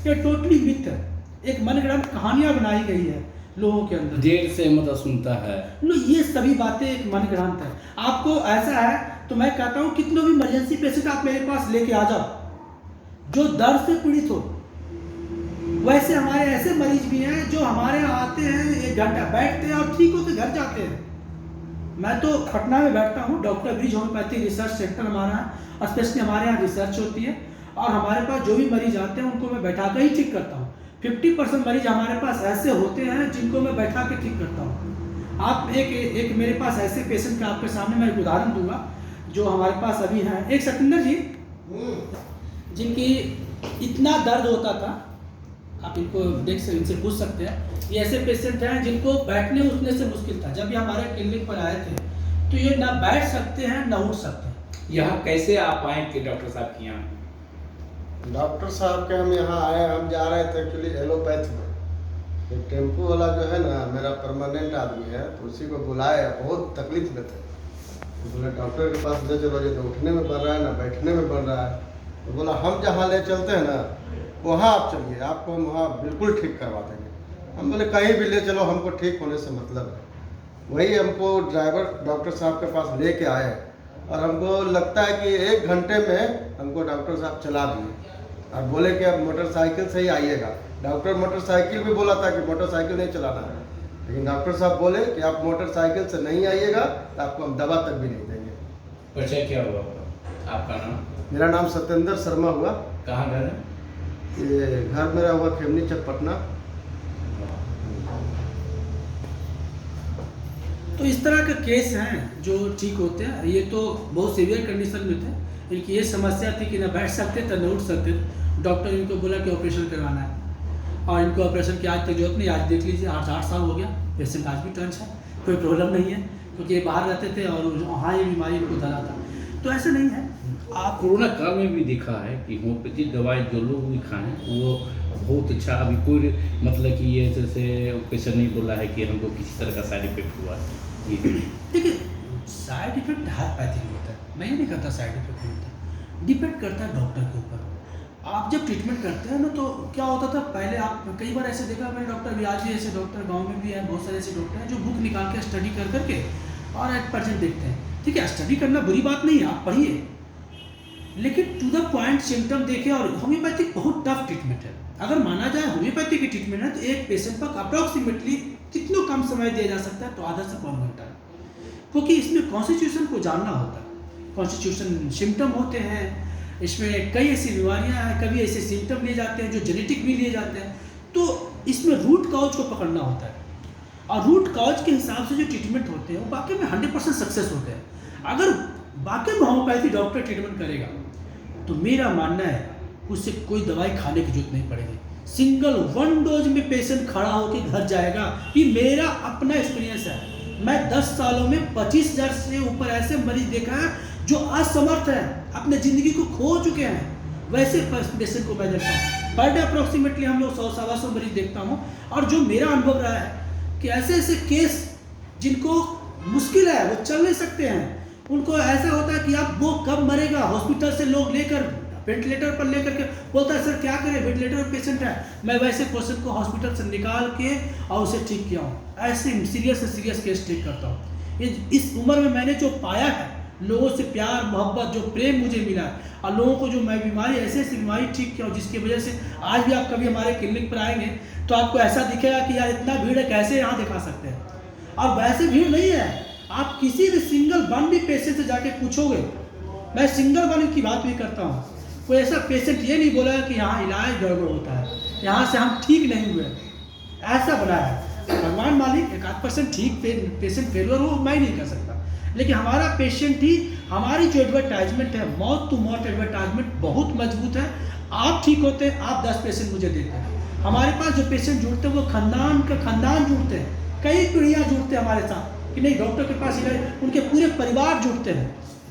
ये totally myth है, एक मनगढ़ंत कहानियाँ बनाई गई है लोगों के अंदर। देर से मतलब सुनता है। नो, ये सभी बातें एक मनगढ़ंत है। आपको ऐसा है तो मैं कहता हूँ कितनों भी इमरजेंसी पेशेंट आप मेरे पास लेके आ जाओ जो दर्द से पीड़ित हो। वैसे हमारे ऐसे मरीज भी हैं जो हमारे यहाँ आते हैं, 1 घंटा बैठते हैं और ठीक होकर घर जाते हैं। मैं तो पटना में बैठता हूँ, doctor bridge homeopathy research centre हमारा है, स्पेशली हमारे यहाँ रिसर्च होती है और हमारे पास जो भी मरीज आते हैं उनको मैं बैठा कर ही ठीक करता हूँ। 50% मरीज हमारे पास ऐसे होते हैं जिनको मैं बैठा के ठीक करता हूँ। आप एक मेरे पास ऐसे पेशेंट का आपके सामने मैं एक उदाहरण दूंगा जो हमारे पास अभी हैं। एक सतेंद्र जी जिनकी इतना दर्द होता था, आप इनको देख सकते, इनसे पूछ सकते हैं। ये ऐसे पेशेंट हैं जिनको बैठने उठने से मुश्किल था। जब ये हमारे क्लिनिक पर आए थे तो ये ना बैठ सकते हैं ना उठ सकते हैं। यहाँ कैसे आप आए थे डॉक्टर साहब के यहाँ? डॉक्टर साहब के हम यहाँ आए, हम जा रहे थे एक्चुअली एलोपैथ में। एक टेम्पो वाला जो है ना मेरा परमानेंट आदमी है, तो उसी को बुलाए, बहुत तकलीफ में थे। तो बोले डॉक्टर के पास ले चलो, ये तो उठने में बढ़ रहा है ना बैठने में बढ़ रहा है। तो बोला हम जहाँ ले चलते हैं ना वहाँ आप चलिए, आपको हम वहाँ बिल्कुल ठीक करवा देंगे। हम बोले कहीं भी ले चलो, हमको ठीक होने से मतलब है। वही हमको ड्राइवर डॉक्टर साहब के पास ले के आए और हमको लगता है कि 1 घंटे में हमको डॉक्टर साहब चला दिए और बोले कि अब मोटरसाइकिल से ही आइएगा। डॉक्टर मोटरसाइकिल भी बोला था कि मोटरसाइकिल नहीं चलाना है, लेकिन डॉक्टर साहब बोले कि आप मोटरसाइकिल से नहीं आइएगा तो आपको हम दवा तक भी नहीं देंगे। परिचय क्या हुआ आपका नाम? मेरा नाम सत्येंद्र शर्मा हुआ। कहाँ घर है? ये घर मेरा हुआ खेमनी चक पटना। तो इस तरह के केस हैं जो ठीक होते हैं। ये तो बहुत सीवियर कंडीशन में थे, इनकी ये समस्या थी कि ना बैठ सकते थे ना उठ सकते थे। डॉक्टर ने इनको बोला कि ऑपरेशन करवाना है और इनको ऑपरेशन की आज तक जरूरत नहीं। आज देख लीजिए 8 साल हो गया, पेशेंट आज भी टंच है, कोई प्रॉब्लम नहीं है, क्योंकि ये बाहर रहते थे और वहाँ ये बीमारी इनको धरा था। तो ऐसा नहीं है। आप कोरोना काल में भी देखा है कि होम्योपैथी दवाई जो लोग भी खाएं वो बहुत अच्छा। अभी कोई मतलब कि ये जैसे पेशेंट नहीं बोला है कि हमको किसी तरह का साइड इफेक्ट हुआ है। देखिए, साइड इफेक्ट होम्योपैथी में होता है, मैं ये नहीं कहता साइड इफेक्ट नहीं होता, डिपेंड करता है डॉक्टर के ऊपर। आप जब ट्रीटमेंट करते हैं ना तो क्या होता था पहले, आप कई बार ऐसे देखा मैंने, डॉक्टर भी आज भी ऐसे डॉक्टर गाँव में भी हैं, बहुत सारे ऐसे डॉक्टर हैं जो बुक निकाल के स्टडी कर करके और एट परसेंट देखते हैं। ठीक है, स्टडी करना बुरी बात नहीं है, आप पढ़िए, लेकिन टू द पॉइंट सिम्टम देखें। और होम्योपैथिक बहुत टफ ट्रीटमेंट है। अगर माना जाए होम्योपैथी की ट्रीटमेंट है तो एक पेशेंट पर अप्रॉक्सीमेटली कितना कम समय दिया जा सकता है, तो आधा से पौन घंटा, क्योंकि इसमें कॉन्स्टिट्यूशन को जानना होता है। कॉन्स्टिट्यूशन सिम्टम होते हैं, इसमें कई ऐसी बीमारियां हैं, कभी ऐसे सिम्टम लिए जाते हैं जो जेनेटिक भी लिए जाते हैं। तो इसमें रूट कॉज को पकड़ना होता है और रूट कॉज के हिसाब से जो ट्रीटमेंट होते हैं वो बाकी में 100% सक्सेस होते हैं। अगर बाकी में होम्योपैथी डॉक्टर ट्रीटमेंट करेगा तो मेरा मानना है उससे कोई दवाई खाने की जरूरत नहीं पड़ेगी। सिंगल 1 डोज में पेशेंट खड़ा होकर घर जाएगा। ये मेरा अपना एक्सपीरियंस है। मैं 10 सालों में 25,000 से ऊपर ऐसे मरीज देखा है जो असमर्थ हैं, अपने ज़िंदगी को खो चुके हैं। वैसे पेशेंट को मैं देखता हूँ पर डे अप्रॉक्सीमेटली हम लोग 100-125 मरीज देखता हूँ। और जो मेरा अनुभव रहा है कि ऐसे ऐसे केस जिनको मुश्किल है, वो चल नहीं सकते हैं, उनको ऐसा होता है कि अब वो कब मरेगा। हॉस्पिटल से लोग लेकर वेंटिलेटर पर लेकर के बोलता है सर क्या करें, वेंटिलेटर पर पेशेंट है। मैं वैसे पेशेंट को हॉस्पिटल से निकाल के और उसे ठीक किया हूँ। ऐसे सीरियस से सीरियस केस ठीक करता हूँ। इस उम्र में मैंने जो पाया है, लोगों से प्यार मोहब्बत, जो प्रेम मुझे मिला है, और लोगों को जो मैं बीमारी ऐसे ऐसी बीमारी ठीक किया हूँ जिसकी वजह से आज भी आप कभी हमारे क्लिनिक पर आएंगे तो आपको ऐसा दिखेगा कि यार इतना भीड़ है, कैसे यहाँ दिखा सकते हैं। और वैसे भीड़ नहीं है, आप किसी भी सिंगल वन भी पेशेंट से जाके पूछोगे, मैं सिंगल वन की बात भी करता हूँ, कोई ऐसा पेशेंट ये नहीं बोला कि यहाँ इलाज गड़बड़ होता है, यहाँ से हम ठीक नहीं हुए, ऐसा बना है। भगवान मालिक 1-8% ठीक पेशेंट फेलियर हो, मैं नहीं कर सकता, लेकिन हमारा पेशेंट ही, हमारी जो एडवर्टाइजमेंट है, माउथ टू माउथ एडवर्टाइजमेंट बहुत मजबूत है। आप ठीक होते हैं, आप 10 पेशेंट मुझे देते हैं। हमारे पास जो पेशेंट जुड़ते हैं वो खानदान का खानदान जुड़ते हैं, कई पीढ़ियाँ जुड़ते हैं हमारे साथ कि नहीं डॉक्टर के पास इलाज, उनके पूरे परिवार जुड़ते हैं,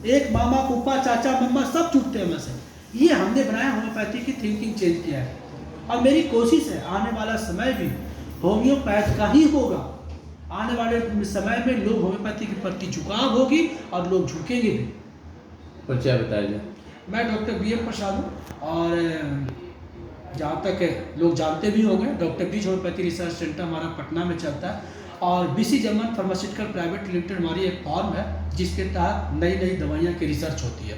एक मामा फूफा चाचा मम्मा सब जुड़ते हैं वैसे। ये हमने बनाया, होम्योपैथी की थिंकिंग चेंज किया है। और मेरी कोशिश है आने वाला समय भी होम्योपैथ का ही होगा। आने वाले समय में लोग होम्योपैथी के प्रति झुकाव होगी और लोग झुकेंगे भी। परिचय बताइए। मैं डॉक्टर BM प्रसाद हूँ और जहाँ तक लोग जानते भी होंगे, doctor bridge homeopathy research centre हमारा पटना में चलता है और BC German pharmaceutical private limited हमारी एक फॉर्म है जिसके तहत नई नई दवाइयाँ की रिसर्च होती है।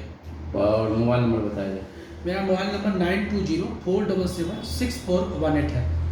और मोबाइल नंबर बताया जाए। मेरा मोबाइल नंबर 9204776418 है।